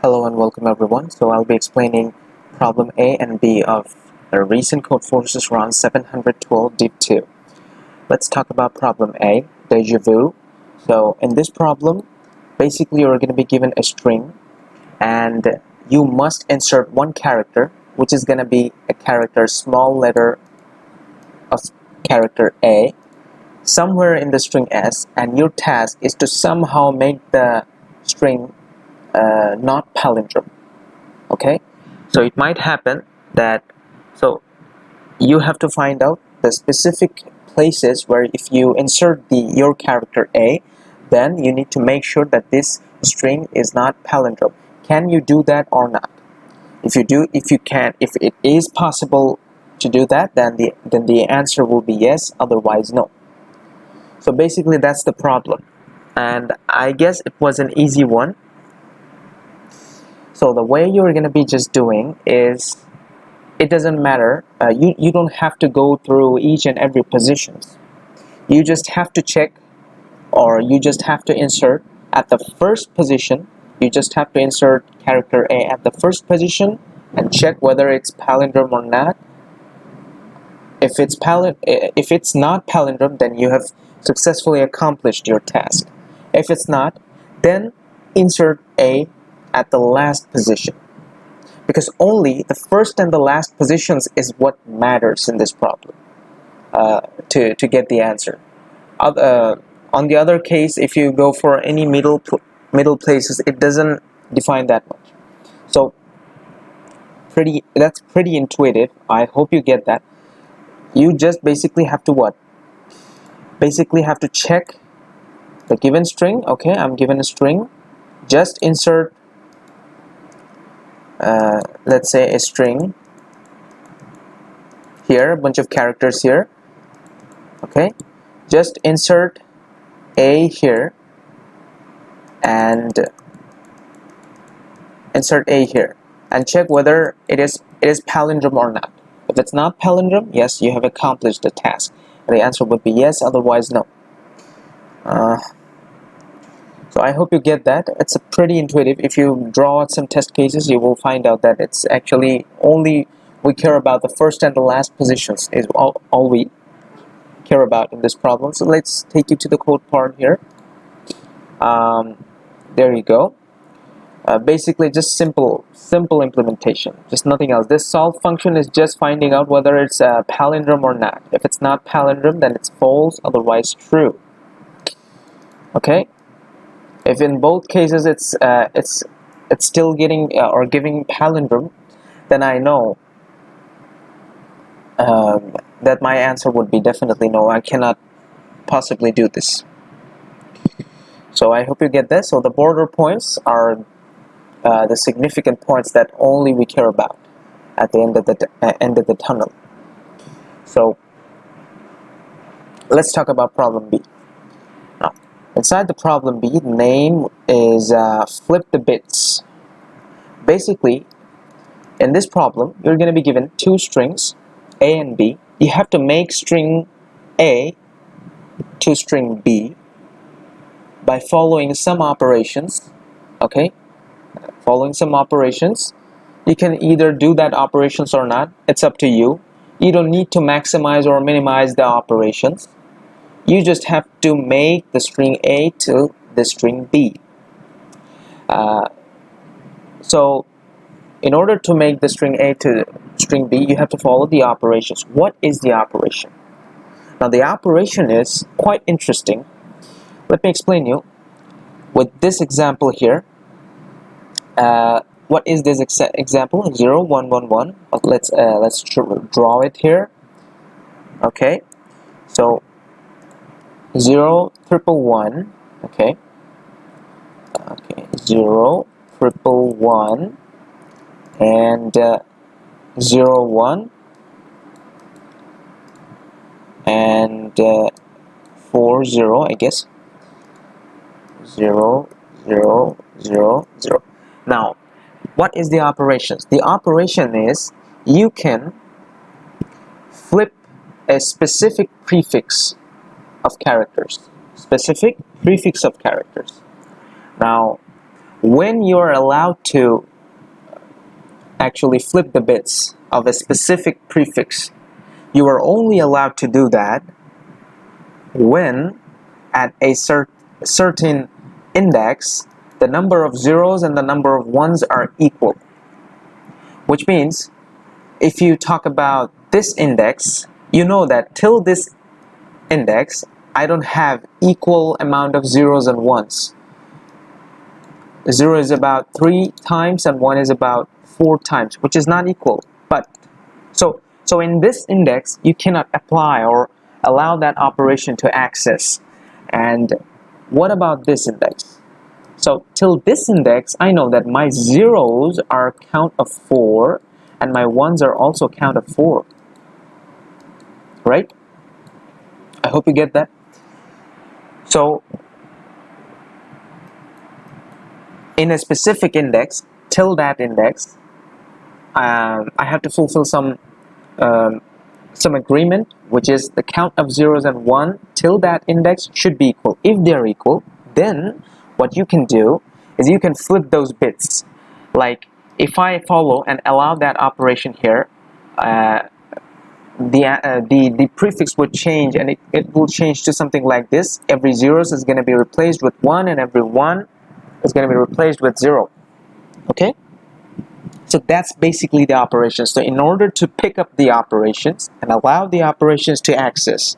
Hello and welcome everyone. So I'll be explaining problem A and B of the recent Codeforces round 712 DIV2. Let's talk about problem A, déjà vu. So in this problem, basically you're going to be given a string and you must insert one character, which is going to be a character small letter of character A, somewhere in the string S, and your task is to somehow make the string not palindrome. Okay, so it might happen that you have to find out the specific places where if you insert your character A, then you need to make sure that this string is not palindrome. Can you do that or not? If it is possible to do that, then the answer will be yes, otherwise no. So basically that's the problem, and I guess it was an easy one. So the way you're going to be just doing is, it doesn't matter, you don't have to go through each and every positions. You just have to check, or you just have to insert at the first position. You just have to insert character A at the first position and check whether it's palindrome or not. If it's not palindrome, then you have successfully accomplished your task. If it's not, then insert A at the last position, because only the first and the last positions is what matters in this problem to get the answer. On the other case, if you go for any middle places, it doesn't define that much. So that's pretty intuitive. I hope you get that. You just basically have to what? Basically have to check the given string. Okay, I'm given a string. Just insert let's say a string here, a bunch of characters here. Okay, just insert A here and insert A here and check whether it is palindrome or not. If it's not palindrome, yes, you have accomplished the task. The answer would be yes, otherwise no. So I hope you get that. It's a pretty intuitive. If you draw out some test cases, you will find out that it's actually only we care about the first and the last positions is all we care about in this problem. So let's take you to the code part here. There you go. Basically just simple implementation, just nothing else. This solve function is just finding out whether it's a palindrome or not. If it's not palindrome, then it's false, otherwise true. Okay, if in both cases it's still getting or giving palindrome, then I know that my answer would be definitely no. I cannot possibly do this. So I hope you get this. So the border points are the significant points that only we care about at the end of the tunnel. So let's talk about problem B. Now, inside the problem B, the name is flip the bits. Basically, in this problem, you're going to be given two strings, A and B. You have to make string A to string B by following some operations. Okay, following some operations. You can either do that operations or not. It's up to you. You don't need to maximize or minimize the operations. You just have to make the string A to the string B. So in order to make the string A to string B, you have to follow the operations. What is the operation? Now the operation is quite interesting. Let me explain you with this example here. What is this example? 0 1 1 1. Let's draw it here. Okay, so 0 1 1 1. Okay, 0 1 1 and 0 1 and 4 0. I guess 0 0 0 0. Now, what is the operations? The operation is you can flip a specific prefix of characters. Specific prefix of characters. Now, when you're allowed to actually flip the bits of a specific prefix, you are only allowed to do that when at a certain index the number of zeros and the number of ones are equal. Which means if you talk about this index, you know that till this index I don't have equal amount of zeros and ones. 0 is about 3 times and 1 is about 4 times, which is not equal. But so in this index you cannot apply or allow that operation to access. And what about this index? So till this index I know that my zeros are count of 4 and my ones are also count of 4, right? I hope you get that. So in a specific index, till that index, I have to fulfill some agreement, which is the count of zeros and 1 till that index should be equal. If they're equal, then what you can do is you can flip those bits. Like if I follow and allow that operation here, the prefix would change, and it will change to something like this. Every zeros is going to be replaced with 1 and every 1 is going to be replaced with 0. Okay, so that's basically the operations. So in order to pick up the operations and allow the operations to access,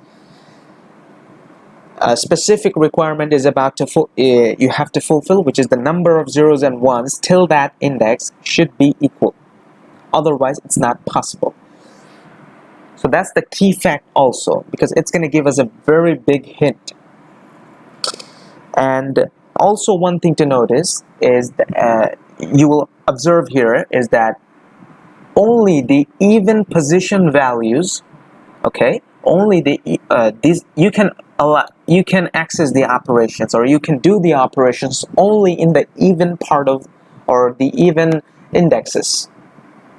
a specific requirement is about to you have to fulfill, which is the number of zeros and ones till that index should be equal. Otherwise it's not possible. So that's the key fact also, because it's going to give us a very big hint. And also one thing to notice is that, you will observe here, is that only the even position values, okay, only the these you can access the operations, or you can do the operations only in the even part of, or the even indexes.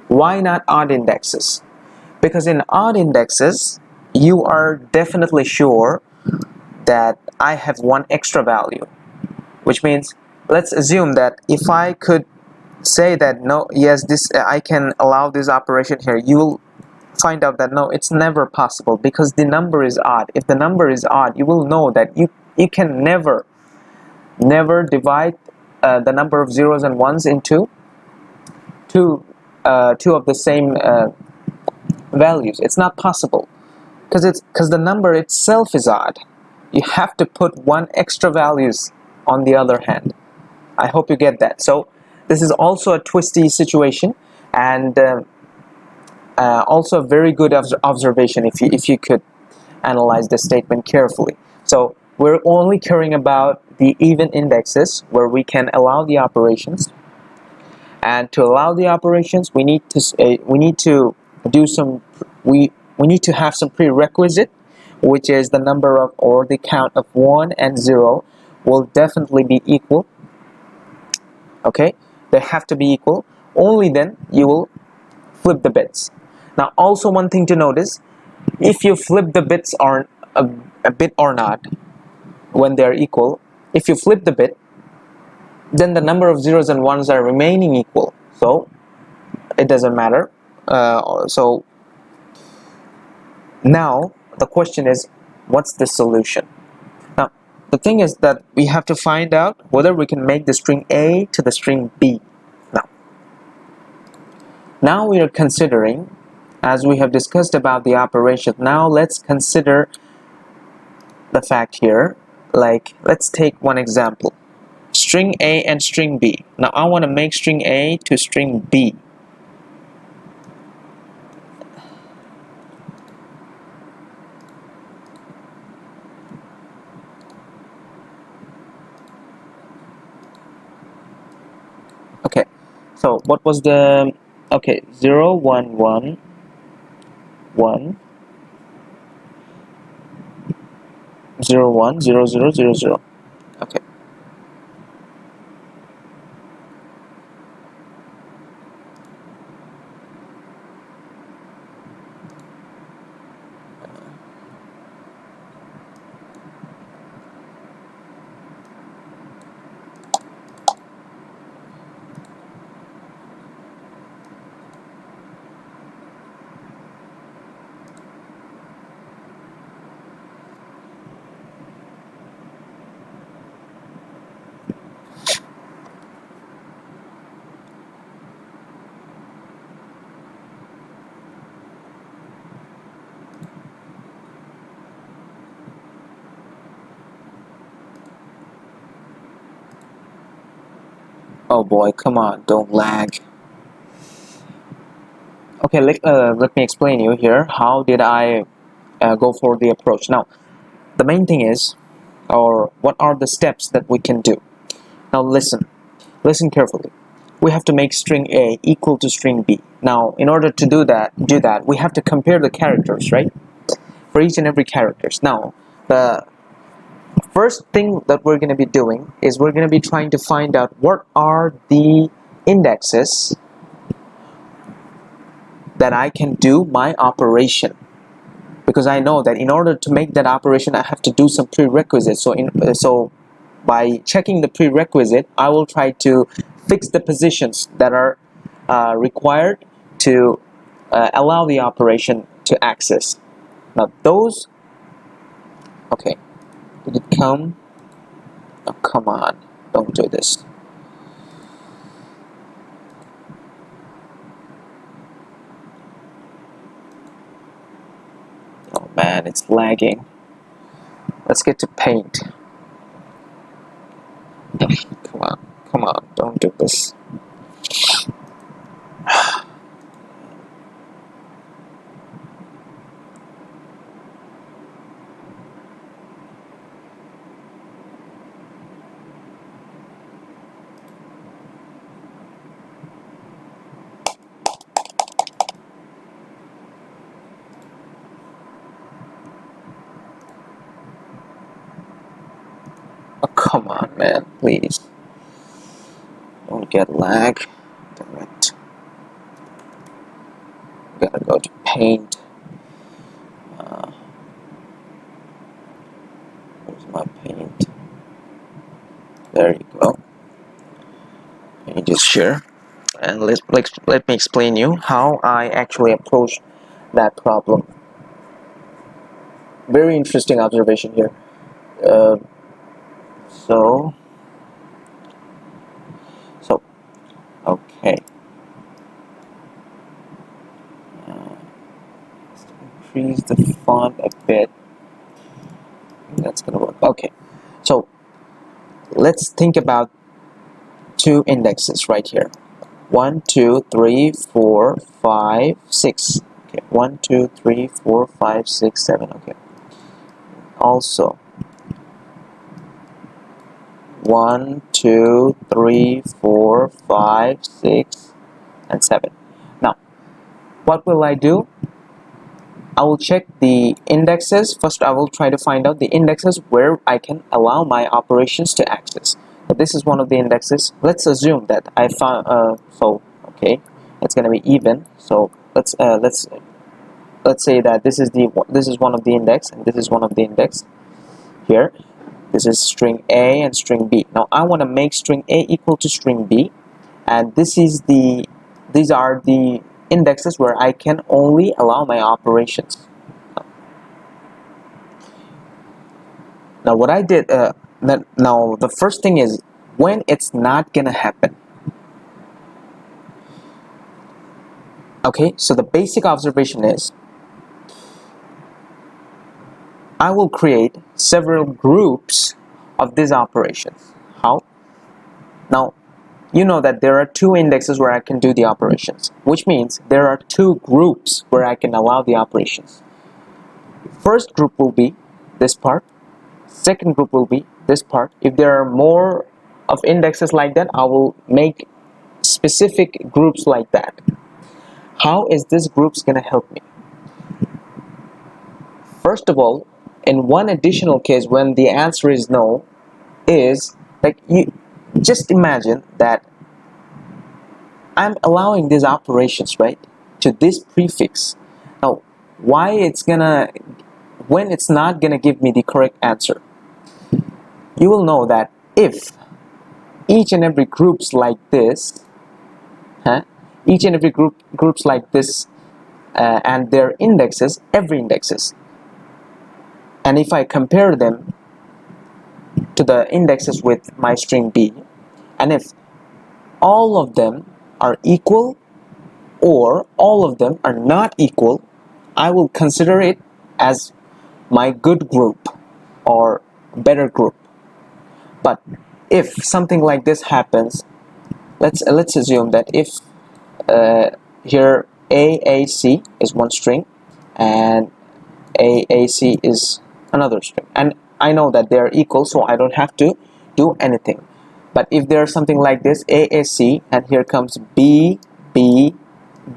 Why not odd indexes? Because in odd indexes you are definitely sure that I have one extra value, which means let's assume that if I could say that no, yes, this I can allow this operation here, you will find out that no, it's never possible, because the number is odd. If the number is odd, you will know that you can never divide the number of zeros and ones into two of the same values. It's not possible, because the number itself is odd. You have to put one extra values on the other hand. I hope you get that. So this is also a twisty situation, and also a very good observation if you could analyze the statement carefully. So we're only caring about the even indexes where we can allow the operations, and to allow the operations we need to do some we need to have some prerequisite, which is the number of, or the count of 1 and 0 will definitely be equal. Okay, they have to be equal. Only then you will flip the bits. Now also one thing to notice, if you flip the bits are a bit or not when they are equal, if you flip the bit, then the number of zeros and ones are remaining equal, so it doesn't matter. So now the question is, what's the solution? Now the thing is that we have to find out whether we can make the string A to the string B. Now we are considering, as we have discussed about the operation, now let's consider the fact here. Like, let's take one example, string A and string B. Now I want to make string A to string B. Okay, so what was the, okay, 0 1 1 1 0 1 0 0 0 0. Okay, Oh boy, come on, don't lag. Okay, let me explain you here. How did I go for the approach? Now, the main thing is, or what are the steps that we can do? Now listen carefully. We have to make string A equal to string B. Now, in order to do that, we have to compare the characters, right? For each and every characters. Now, the first thing that we're going to be doing is we're going to be trying to find out what are the indexes that I can do my operation, because I know that in order to make that operation I have to do some prerequisites. So by checking the prerequisite, I will try to fix the positions that are required to allow the operation to access. Now those, okay, did it come? Oh, come on, don't do this. Oh man, it's lagging. Let's get to paint. Come on, don't do this. Oh, come on, man, please. Don't get lag. Damn it. Gotta go to paint. Where's my paint? There you go. Paint is here. And let me explain you how I actually approach that problem. Very interesting observation here. So okay. Let's increase the font a bit. That's gonna work. Okay. So let's think about two indexes right here. 1, 2, 3, 4, 5, 6. Okay. 1, 2, 3, 4, 5, 6, 7. Okay. Also 1, 2, 3, 4, 5, 6, and 7. Now, what will I do? I will check the indexes. First, I will try to find out the indexes where I can allow my operations to access. But this is one of the indexes. Let's assume that I found. Okay, it's going to be even. So let's say that this is one of the index, and this is one of the index here. This is string A and string B. Now I want to make string A equal to string B, and these are the indexes where I can only allow my operations. Now what I did, now the first thing is when it's not gonna happen. Okay, so the basic observation is I will create several groups of these operations. How? Now, you know that there are two indexes where I can do the operations, which means there are two groups where I can allow the operations. First group will be this part, second group will be this part. If there are more of indexes like that, I will make specific groups like that. How is this groups gonna help me? First of all, in one additional case when the answer is no, is like you just imagine that I'm allowing these operations, right, to this prefix. Now, when it's not gonna give me the correct answer, you will know that if each and every groups like this, each and every groups like this, and their indexes, every indexes, and if I compare them to the indexes with my string B, and if all of them are equal or all of them are not equal, I will consider it as my good group or better group. But if something like this happens, let's assume that if here AAC is one string and AAC is another string, and I know that they are equal, so I don't have to do anything. But if there's something like this, AAC, and here comes B, B,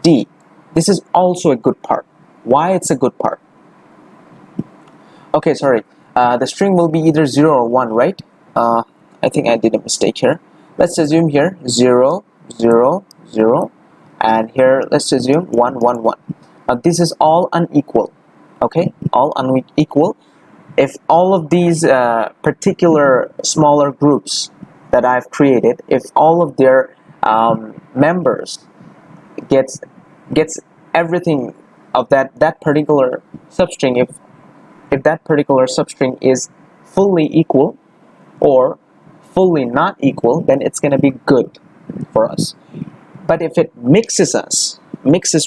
D, this is also a good part. Why it's a good part? Okay, sorry, the string will be either 0 or 1, right? I think I did a mistake here. Let's assume here 0, 0, 0, and here let's assume 1, 1, 1. Now this is all unequal, okay? All unequal. If all of these particular smaller groups that I've created, if all of their members gets everything of that particular substring, if that particular substring is fully equal or fully not equal, then it's going to be good for us. But if it mixes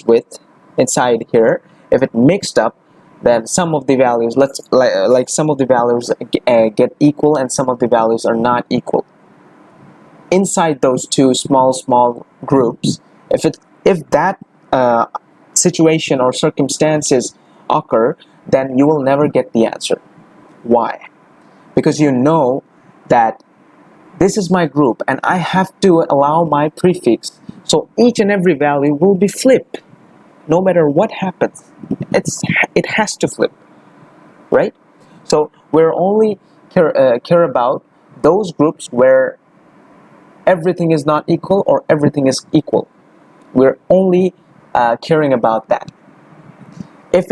with inside here, if it mixed up, then some of the values, like some of the values get equal and some of the values are not equal. Inside those two small groups, if that situation or circumstances occur, then you will never get the answer. Why? Because you know that this is my group and I have to allow my prefix, so each and every value will be flipped. No matter what happens, it has to flip, right? So we're only care about those groups where everything is not equal or everything is equal. We're only caring about that. If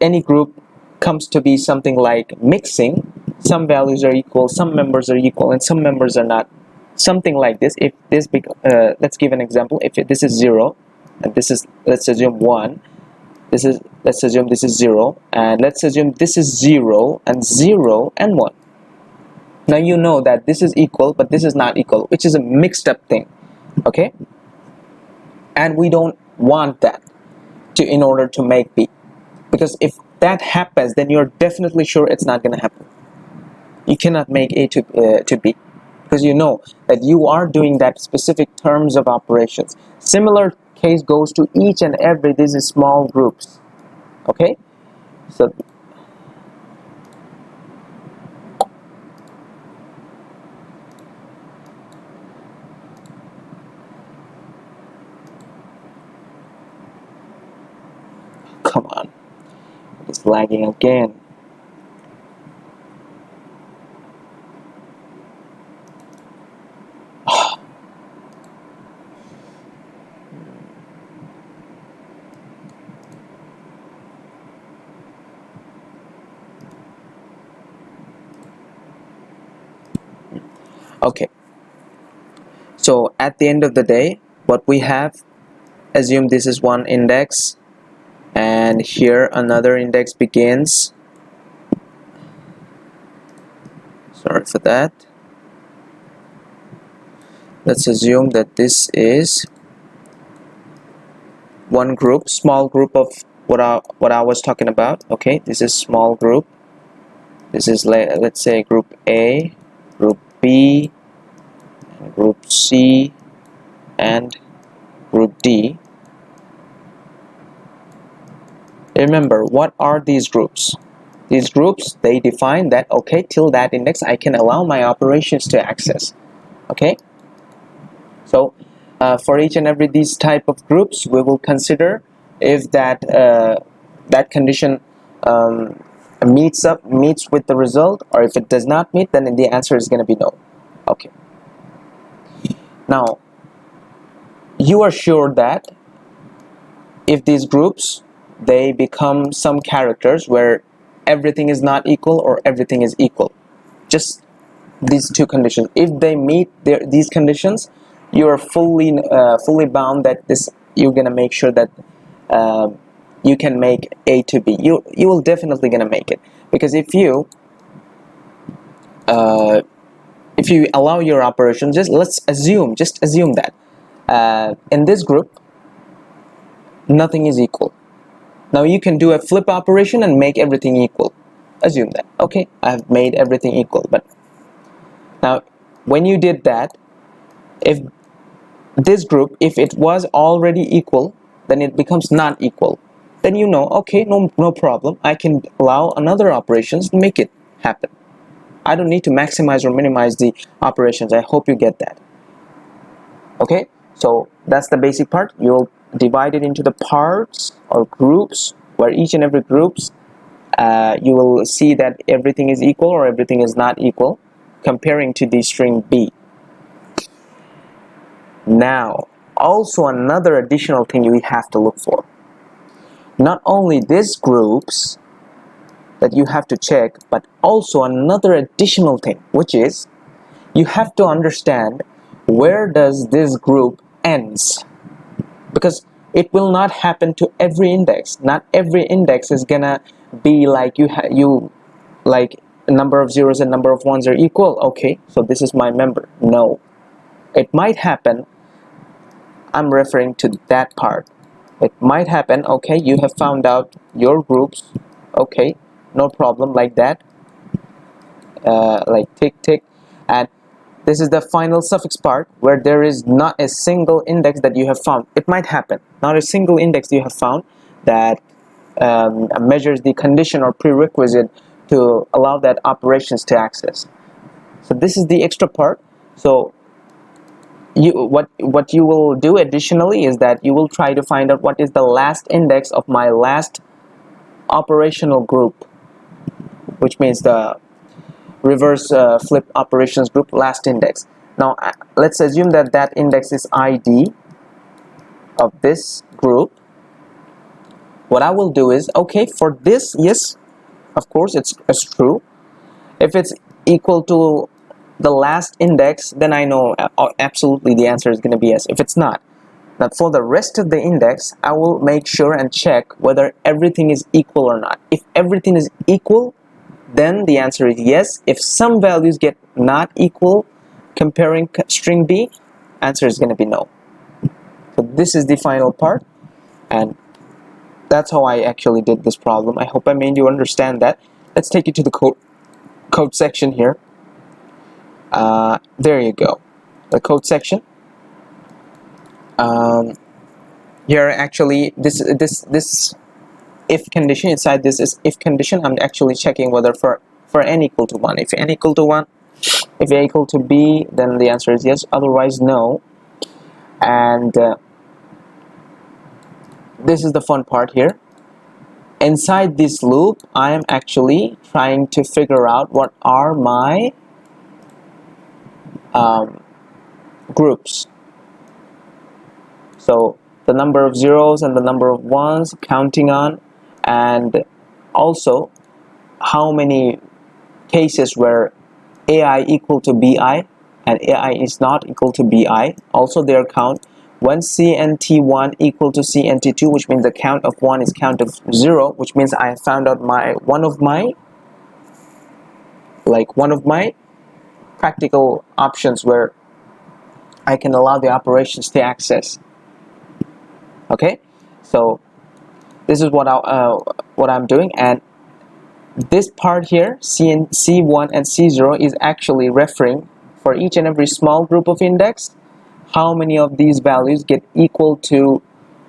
any group comes to be something like mixing, some values are equal, some members are equal, and some members are not. Something like this. If this, let's give an example. If this is 0, and this is, let's assume 1. Let's assume this is 0, and let's assume this is 0 and 0 and 1. Now you know that this is equal, but this is not equal, which is a mixed up thing. Okay, and we don't want that in order to make B, because if that happens, then you're definitely sure it's not going to happen. You cannot make A to B, because you know that you are doing that specific terms of operations. Similar case goes to each and every these small groups. Okay, so come on, it's lagging again. Okay, so at the end of the day, what we have, assume this is one index, and here another index begins. Sorry for that. Let's assume that this is one group, small group of what I was talking about. Okay, this is small group. This is, let's say, group A, group B, group C, and group D. Remember, what are these groups? These groups, they define that, okay, till that index I can allow my operations to access. Okay, so for each and every these type of groups, we will consider if that that condition meets with the result, or if it does not meet, then the answer is going to be no. Okay, now you are sure that if these groups, they become some characters where everything is not equal or everything is equal, just these two conditions, if they meet these conditions, you are fully bound that you're gonna make sure that you can make A to B. You will definitely gonna make it, because if you allow your operation, let's assume that in this group nothing is equal. Now you can do a flip operation and make everything equal. Assume that, okay, I have made everything equal. But now when you did that, If this group, if it was already equal, then it becomes not equal. Then you know, okay, no problem, I can allow another operations to make it happen. I don't need to maximize or minimize the operations. I hope you get that. Okay, so that's the basic part. You'll divide it into the parts or groups, where each and every groups you will see that everything is equal or everything is not equal, comparing to the string B. Now, also another additional thing you have to look for. Not only these groups that you have to check, but also another additional thing, which is you have to understand where does this group ends, because it will not happen to every index. Not every index is gonna be like you like number of zeros and number of ones are equal. Okay, so this is my member. No, it might happen. I'm referring to that part. It might happen, okay, you have found out your groups, okay, no problem, like that, like tick tick, and this is the final suffix part where there is not a single index that you have found. It might happen, not a single index you have found that measures the condition or prerequisite to allow that operations to access. So this is the extra part. So what you will do additionally is that you will try to find out what is the last index of my last operational group, which means the reverse flip operations group last index. Now let's assume that that index is ID of this group. What I will do is, okay, for this, yes, of course it's true. If it's equal to the last index, then I know absolutely the answer is going to be yes. If it's not, now for the rest of the index, I will make sure and check whether everything is equal or not. If everything is equal, then the answer is yes. If some values get not equal, comparing string B, answer is going to be no. So this is the final part, and that's how I actually did this problem. I hope I made you understand that. Let's take it to the code section here. There you go, the code section. Here actually this if condition, inside this is if condition. I'm actually checking whether for n equal to 1, if n equal to 1, if a equal to b, then the answer is yes, otherwise no. And this is the fun part here. Inside this loop, I am actually trying to figure out what are my groups. So the number of zeros and the number of ones, counting on, and also how many cases where AI equal to BI and AI is not equal to BI, also their count. When CNT1 equal to CNT2, which means the count of 1 is count of 0, which means I have found out one of my practical options where I can allow the operations to access. Okay, so this is what I'm doing, and this part here, C1 and C0, is actually referring for each and every small group of index how many of these values get equal to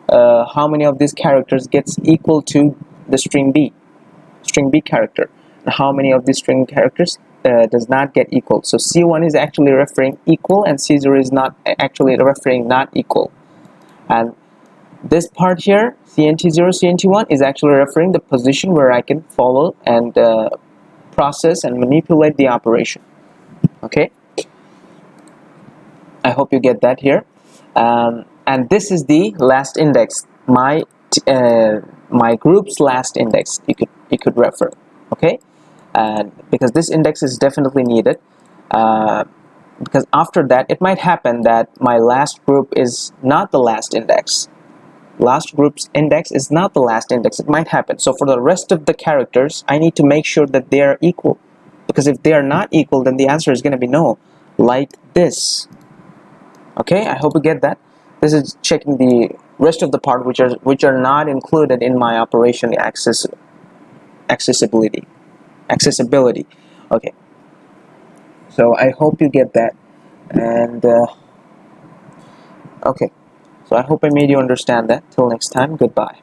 how many of these characters gets equal to the string B character, and how many of these string characters does not get equal. So C1 is actually referring equal, and C0 is not actually referring not equal. And this part here, CNT0, CNT1, is actually referring the position where I can follow and process and manipulate the operation. Okay, I hope you get that here. And this is the last index, my group's last index. You could refer. Okay, and because this index is definitely needed. Because after that, it might happen that my last group is not the last index. Last group's index is not the last index. It might happen. So for the rest of the characters, I need to make sure that they are equal, because if they are not equal, then the answer is going to be no, like this. Okay, I hope you get that. This is checking the rest of the part which are not included in my operation accessibility. Okay, so I hope you get that. And Okay, so I hope I made you understand that. Till next time, goodbye.